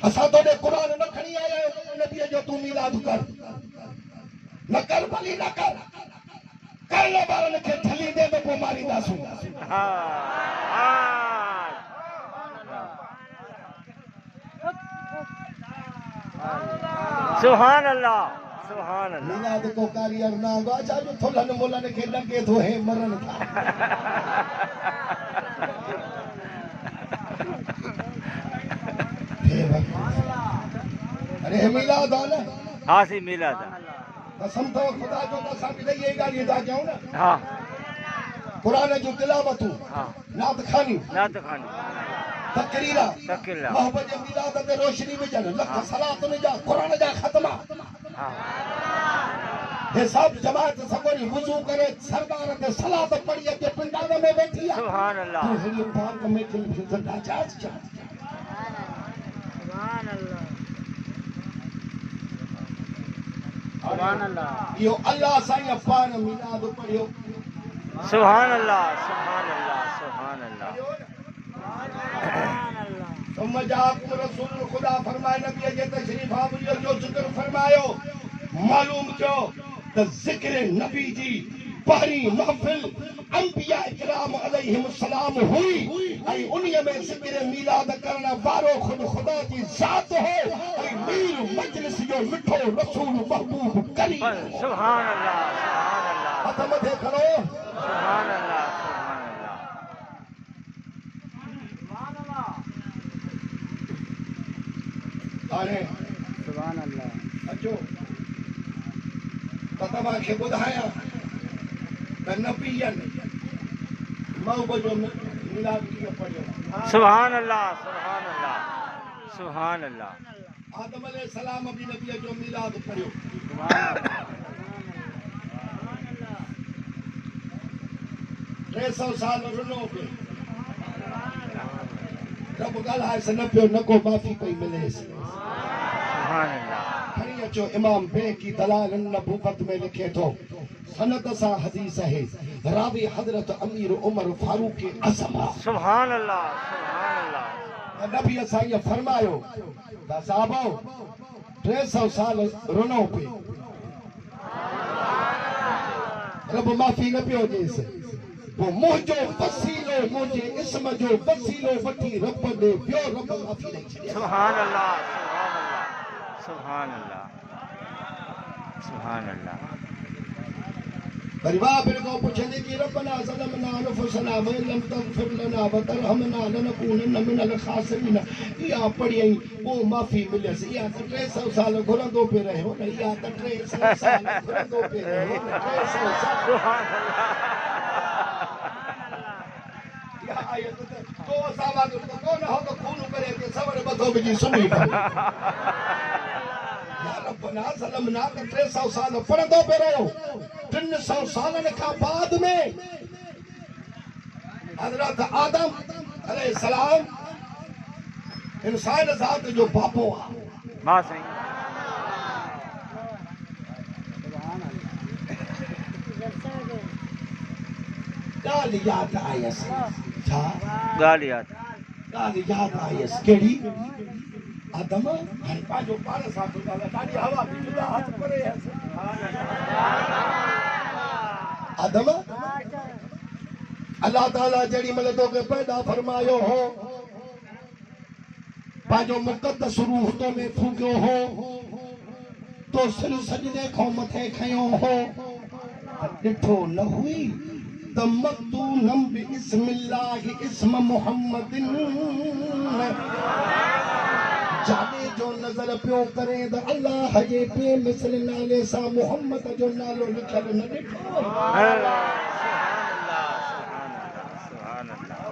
असा तो ने कुरान न खणी आया नबी जो तू मिलाद कर न कर भली न कर करने वाले के थली दे तो को मारी दासू सुभान अल्लाह सुभान अल्लाह। मिलाद को कारियर ना गो अच्छा जो थोलन मोलन के लगे तो है मरण था अरे मिलाद आना हाँ सी मिलाद कसम तो खुदा जो दसा भी ये गाली दा जाऊं ना हाँ कुरान जो तिलावत हाँ नात खानी तकरीरा मोहब्बत मिलाद ते रोशनी में जन लख सलात ने जा कुरान जा खत्मा ये सब जमात सगोरी वुजू करे सरकार ते सलात पढ़ी के पिंडावे में बैठी है सुभान अल्लाह ये पाक में दिल जिंदा जाज जा सुभान अल्लाह सुभान अल्लाह यो अल्लाह साईं पान मिलाद पढ़ियो सुभान अल्लाह सुभान अल्लाह सुभान अल्लाह तो मजाक रसूल खुदा फरमाए नबी जे तशरीफ आवरियो जो जिक्र फरमायो मालूम क्यों त जिक्र नबी जी पहरी महफिल अंबिया इकराम अलैहिम सलाम हुई आई उन्हीं में जिक्र मिलाद करना वारो खुद खुदा की जात हो आई मीर मजलिस जो मिठो रसूल महबूब करीम सुभान अल्लाह सुभान अल्लाह हथ मथे खड़ो सुभान अल्लाह सुभान अल्लाह अरे सुभान अल्लाह अचो तमा के बुधाया त नबीयन मौबो जो मिलाद की पढ़ियो सुभान अल्लाह सुभान अल्लाह सुभान अल्लाह आदम अलैहिस्सलाम भी नबी जो मिलाद पढ़ियो टे 300 साल रुनो पे रब ॻाल्हाए से न पियो न को माफ़ी पई मिले सुभान अल्लाह खणी अचो इमाम बे की दलाल नबूवत में लिखे थो सनद सा हदीस है रावी हजरत अमीर उमर फारूक आजम सुभान अल्लाह सुभान अल्लाह नबी असा ये फरमायो ता साहबो 300 साल रुनो पे रब माफ़ी न पियो ॾेसि वो मुझो वसीलो मुझे इस्म जो वसीलो वठी रब ने पियो रब माफ़ी नहीं छॾे सुभान अल्लाह सुभान अल्लाह सुभान अल्लाह परिवार फिर को पूछने की रब्बना ज़लमना अनफुसना व लम तगफिर लना व तरहमना लनकूनन्ना मिनल खासिरीन या पढ़ी वो माफ़ी मिले से या 300 साल घुरंदो पे रहे हो या 300 साल घुरंदो पे रहे हो 300 साल सुभान अल्लाह या आयत तो सावा तो कौन हो तो खून करे के सबर बतो बिजी सुनी या रब्बना ज़लमना 300 साल पढ़ंदो पे रहो 300 सालन का बाद में हजरत आदम अलैहिस्सलाम इंसान ज़ात जो बापो मां सही गाल याद आयस छा गाल याद आयस केड़ी आदम हर पाजो पाण सां तो ॾाढी हवा बि जुदा हाथ परे आदम अल्लाह ताला जड़ी मल तो के पैदा फरमायो हो पाजो मुक़द्दस रूह तो में फूकियो हो तो सिर सजदे खो मथे खयो हो ॾिठो न हुई त मक्तूनम बिस्मिल्लाह इस्म मुहम्मदिन जाने जो नजर पियो करे त अल्लाह जे पे मिसल नाले सा मोहम्मद जो नालो लिखल न ॾिठो सुभान अल्लाह सुभान अल्लाह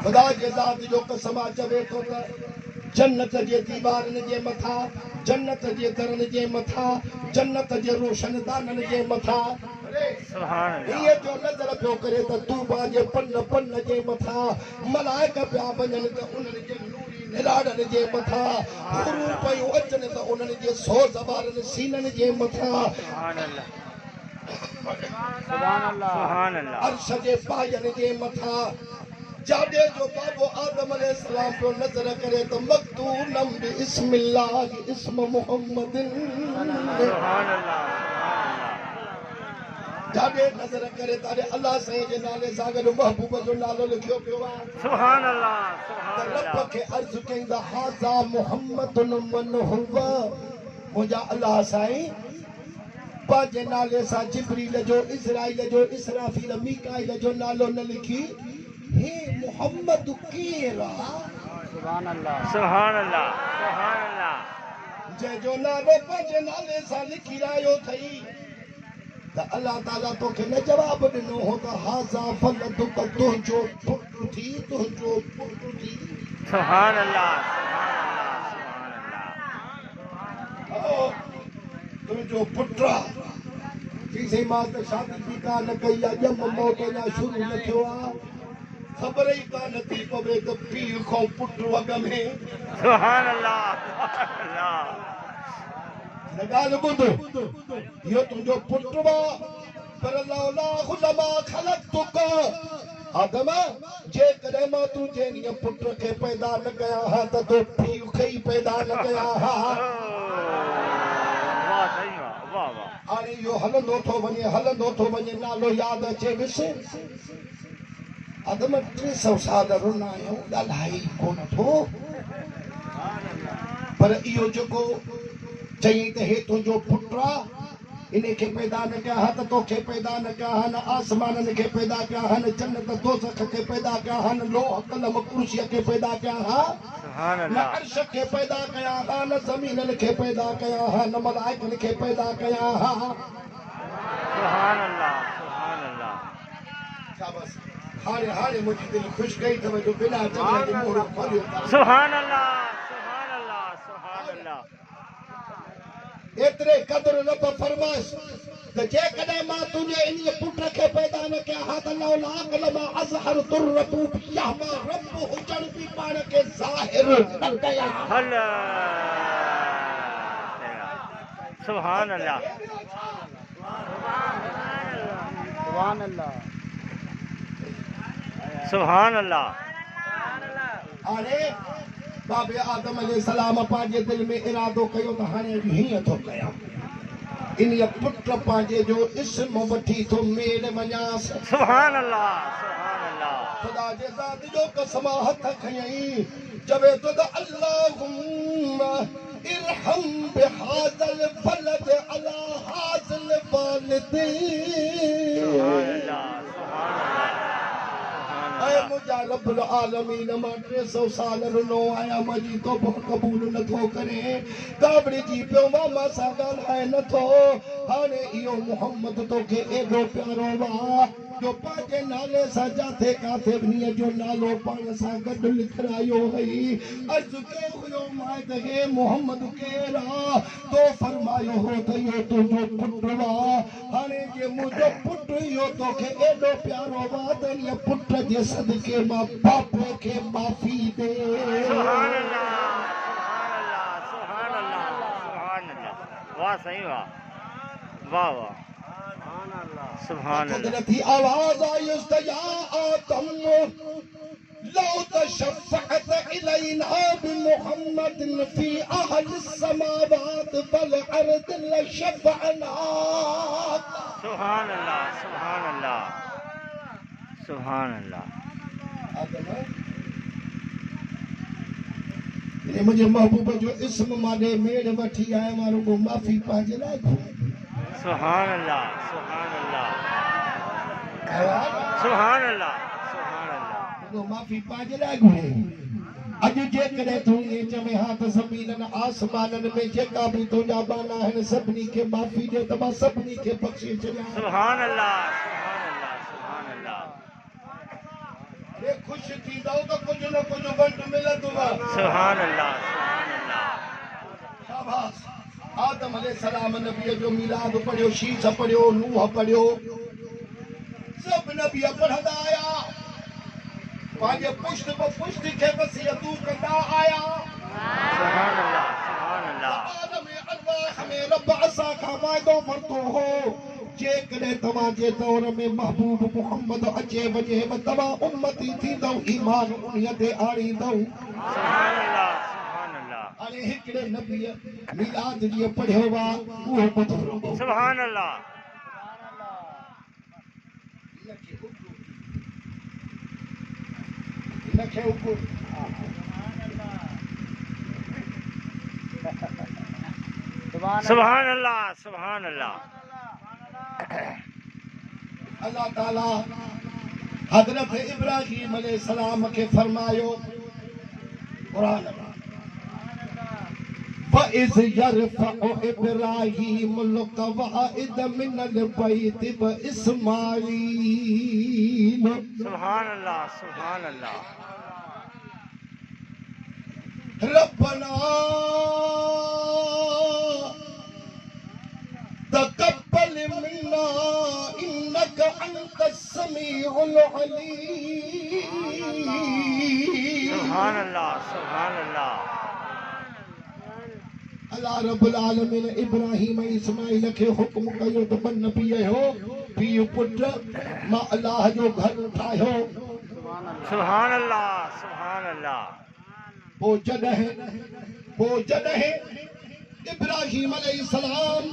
खुदा जे ज़ात जो कसम चवे तो त जन्नत जे दीवारन जे मथा जन्नत जे दरन जे मथा जन्नत जे रोशनदानन जे मथा सुभान अल्लाह ये जो नजर पियो करे त तूबा जे पन जे मथा मलाइका पिया वञनि त उन्हनि जे नूरी निराड़न जे मथा गुरू पयूं अचनि त उन्हनि जे सो ज़बारनि सीननि जे मथा सुभान अल्लाह सुभान अल्लाह सुभान अल्लाह अर्श जे पायनि जे मथा जाॾे जो बाबो आदम अलैहिस्सलाम पियो नज़र करे त मक्तूनम बिस्मिल्लाह इस्म मुहम्मदिन सुभान अल्लाह जाॾे नज़र करे तारे अल्लाह साईं जे नाले सां गॾु महबूब जो नालो लिखियो पियो आहे सुभान अल्लाह त सुभान रब अल्लाह खे अर्ज़ु कई त हाज़ा मुहम्मदुन मन हुवा मुंहिंजा अल्लाह साईं पंहिंजे नाले सां जिब्रील जो इज़राइल जो इसराफील मीकाइल जो नालो न लिखी हे मुहम्मद केरु आहे सुभान अल्लाह सुभान अल्लाह सुभान अल्लाह जंहिंजो नालो पंहिंजे नाले सां लिखी रहियो अथई त अल्लाह ताला तोखे न जवाबु ॾिनो हो त हाज़ा फलदुक तुंहिंजो पुटु थी तुंहिंजो पुटु थी सुभान अल्लाह सुभान अल्लाह तुंहिंजो पुटु आहे चईं मां त शादी बि कान कई आहे ॼम मौत अञा शुरू न थियो आहे ख़बर ई कान थी पवे त पीउ खां पुटु वॻ में सुभान अल्लाह सुभान अल्लाह न ॻाल्हि ॿुध इहो तुंहिंजो पुटु आहे पर लौलाहु लमा ख़लक़्तुक आदम जेकॾहिं मां तुंहिंजे इन पुट खे पैदा न कया हा त तो पीउ खे ई पैदा न कया हा वाह सही वाह वाह वाह हाणे इहो हलंदो थो वञे नालो यादि अचे विसि आदम 300 साल रुना आहियूं ॻाल्हाई कोन थो पर इहो जेको चई त हे तुंहिंजो पुटु आहे इन खे पैदा न कया हा त तोखे पैदा न कया हा न आसमाननि खे पैदा कया हा न जन्नत दोज़ख खे पैदा कया हा न लोह कलम कुर्सीअ खे पैदा कया हा सुभान न अल्लाह अर्श खे पैदा कया हा न ज़मीननि खे पैदा कया हा न मलाइकनि खे पैदा कया हा सुभान अल्लाह सुभान अल्लाह शाबाश हाणे मुंहिंजी दिलि ख़ुशि कई अथव जो बिना चवण जे मोहर खोलियो अथव। सुभान अल्लाह सुभान अल्लाह सुभान अल्लाह एतिरे क़दुरु रब फरमाइश त जेकॾहिं मां तुंहिंजे इन पुट खे पैदा न कया हा त लौला कलमा अज़हर तुर्रबूबियह मां रब हुजण बि पाण खे ज़ाहिर न कया अल्लाह सुभान अल्लाह सुभान अल्लाह सुभान अल्लाह हाणे बाबे आदम अलैहिस्सलाम पंहिंजे दिलि में इरादो कयो त हाणे हीअं थो कयां इन पुट पंहिंजे जो इस्म वठी थो मेड़ वञासि सुभान अल्लाह सुभान अल्लाह ख़ुदा जे ज़ात जो कसम हथ खयई चवे थो त अल्लाहुम्मा इरहम बिहाज़ल फलद अला हाज़िल वालिदी सुभान अल्लाह सुभान अल्लाह ऐ मुंहिंजा रब्बुल आलमीन मां 300 साल रुनो आहियां मुंहिंजी तौबो क़बूल नथो करे काबड़िजी पियो मां सां ॻाल्हाए नथो हाणे इहो मुहम्मद तोखे एॾो प्यारो आहे जो पंहिंजे नाले सां जाथे काथे बि जो नालो पाण सां गॾु लिखायो हुई अर्ज़ु कयो हुयो मां त हे मुहम्मद केरु आहे तो फरमायो हो त इहो तुंहिंजो पुटु आहे हाणे जे मुंहिंजो पुटु इहो तोखे एॾो प्यारो आहे त इन पुट जे सदके मां बाप खे माफ़ी ॾे सुभान अल्लाह सुभान अल्लाह सुभान अल्लाह वाह सही वाह वाह वाह सुभान अल्लाह कुदरती आवाज आई त या आदम लौ तशफ़अत इलैना बिमुहम्मदिन फी अहल समावात वल अर्द लशफ़अना सुभान अल्लाह सुभान अल्लाह सुभान अल्लाह मुंहिंजे महबूब जो इस्म माॾे मेड़ वठी आया मां रुगो माफ़ी पंहिंजे लाइ घुरी सुभान अल्लाह सुभान अल्लाह सुभान अल्लाह सुभान अल्लाह रुगो माफ़ी पंहिंजे लाइ घुरी अॼु जेकॾहिं तूं ईअं चवे हा त ज़मीननि आसमाननि में जेका बि तुंहिंजा बाना आहिनि सभिनी खे माफ़ी ॾे त मां सभिनी खे बख़्शे छॾियां सुभान अल्लाह सुभान अल्लाह सुभान अल्लाह ख़ुशि थींदव त कुझु न कुझु वंड मिलंदव सुभान अल्लाह सुभान अल्लाह शाबाश आदम अलैहिस्सलाम नबीअ जो मीलाद पढ़ियो शीश पढ़ियो नूह पढ़ियो सभु नबी पढ़ंदा आया पंहिंजे पुष्ट पुष्ट खे वसीयतूं कंदा आया सुभान अल्लाह सुभान अल्लाह आलम अरवाह में रब असां खां वाइदो वरितो हो जेकॾहिं तव्हांजे दौर में महबूब मुहम्मद अचे वञे बि तव्हां उम्मती थींदव ईमान उन्हीअ ते आणींदव सुभान अल्लाह सुभान अल्लाह हाणे हिकिड़े नबीअ मीलाद ॾींहुं पढ़ियो आहे उहो ॿुधो रुॻो सुभान अल्लाह हिनखे हुकुम सुभान अल्लाह सुभान अल्लाह अल्लाह ताला हज़रत इब्राहीम अलैहिस्सलाम खे फरमायो क़ुरान में वइज़ यरफ़अु इब्राहीमुल क़वाइद मिनल बैत व इस्माईल सुभान अल्लाह सुभान अल्लाह रब्बना तक़ब्बल मिन्ना इन्नका अंतस समीउल अलीम सुभान अल्लाह सुभान अल्लाह अल्लाह रब्बुल आलमीन इब्राहीम इस्माइल खे हुक्म कयो त नबी हो पीउ पुट मां अल्लाह जो घर ठाहियो सुभान अल्लाह सुभान अल्लाह पोइ जॾहिं इब्राहीम अलैहिस्सलाम